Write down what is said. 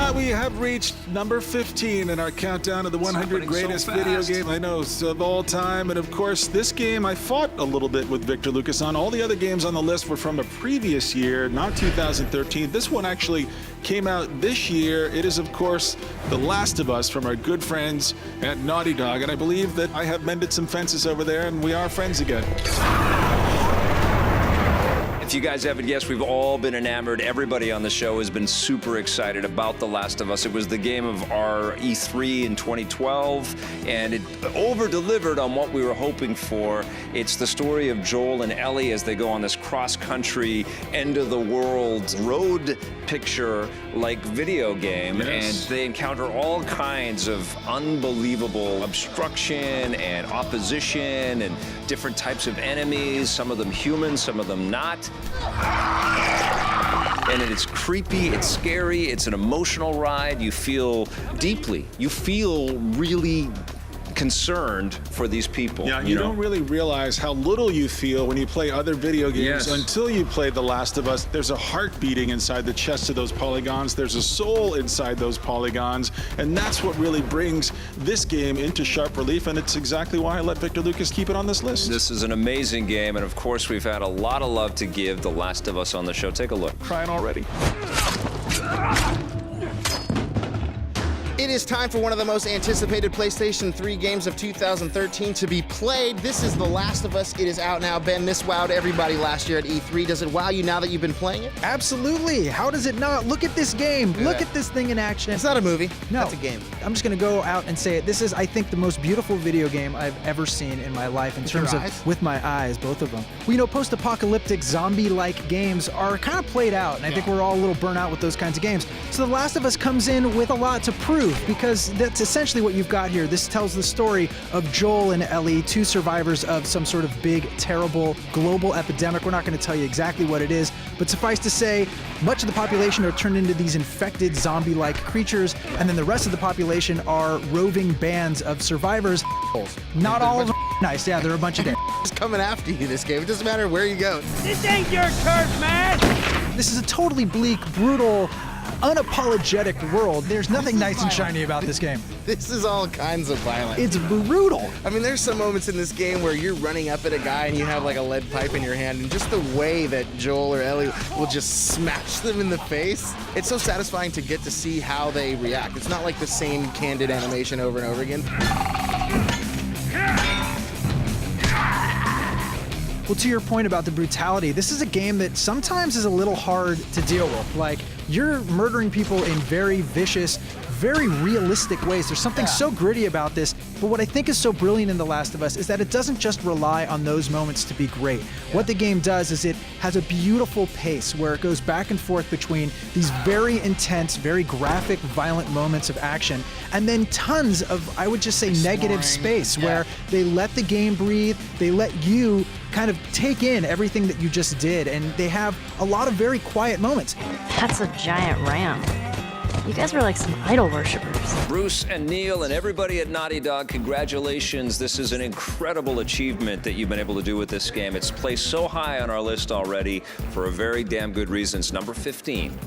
not, we have reached number 15 in our countdown of the 100 greatest video games, I know, of all time. And of course, this game I fought a little bit with Victor Lucas on. All the other games on the list were from a previous year, not 2013. This one actually came out this year. It is, of course, The Last of Us from our good friends at Naughty Dog. And I believe that I have mended some fences over there, and we are friends again. If you guys haven't guessed, we've all been enamored. Everybody on the show has been super excited about The Last of Us. It was the game of our E3 in 2012, and it over-delivered on what we were hoping for. It's the story of Joel and Ellie as they go on this cross-country, end-of-the-world road picture-like video game, and they encounter all kinds of unbelievable obstruction and opposition and different types of enemies, some of them human, some of them not. And it's creepy, it's scary, it's an emotional ride. You feel deeply, you feel really concerned for these people. Yeah, you don't really realize how little you feel when you play other video games until you play The Last of Us. There's a heart beating inside the chest of those polygons. There's a soul inside those polygons. And that's what really brings this game into sharp relief. And it's exactly why I let Victor Lucas keep it on this list. This is an amazing game. And of course, we've had a lot of love to give The Last of Us on the show. Take a look. Crying already. It is time for one of the most anticipated PlayStation 3 games of 2013 to be played. This is The Last of Us. It is out now. Ben, this wowed everybody last year at E3. Does it wow you now that you've been playing it? Absolutely. How does it not? Look at this game. Look at this thing in action. It's not a movie. No. That's a game. I'm just going to go out and say it. This is, I think, the most beautiful video game I've ever seen in my life in terms of, with my eyes, both of them. Well, you know, post-apocalyptic zombie-like games are kind of played out, and I think we're all a little burnt out with those kinds of games. So The Last of Us comes in with a lot to prove, because that's essentially what you've got here. This tells the story of Joel and Ellie, two survivors of some sort of big, terrible, global epidemic. We're not going to tell you exactly what it is, but suffice to say, much of the population are turned into these infected zombie-like creatures, and then the rest of the population are roving bands of survivors. Not all of them nice. Yeah, there are a bunch of them. It's coming after you, this game. It doesn't matter where you go. This ain't your turf, man! This is a totally bleak, brutal, unapologetic world. There's nothing nice and shiny about this game. This is all kinds of violent. It's brutal. I mean, there's some moments in this game where you're running up at a guy and you have like a lead pipe in your hand, and just the way that Joel or Ellie will just smash them in the face. It's so satisfying to get to see how they react. It's not like the same candid animation over and over again. Well, to your point about the brutality, this is a game that sometimes is a little hard to deal with. Like, you're murdering people in very vicious, very realistic ways. There's something so gritty about this, but what I think is so brilliant in The Last of Us is that it doesn't just rely on those moments to be great. What the game does is it has a beautiful pace where it goes back and forth between these very intense, very graphic, violent moments of action, and then tons of, I would just say, negative space where they let the game breathe, they let you kind of take in everything that you just did, and they have a lot of very quiet moments. That's a giant ram. You guys were like some idol worshippers. Bruce and Neil and everybody at Naughty Dog, congratulations. This is an incredible achievement that you've been able to do with this game. It's placed so high on our list already for a very damn good reason. It's number 15.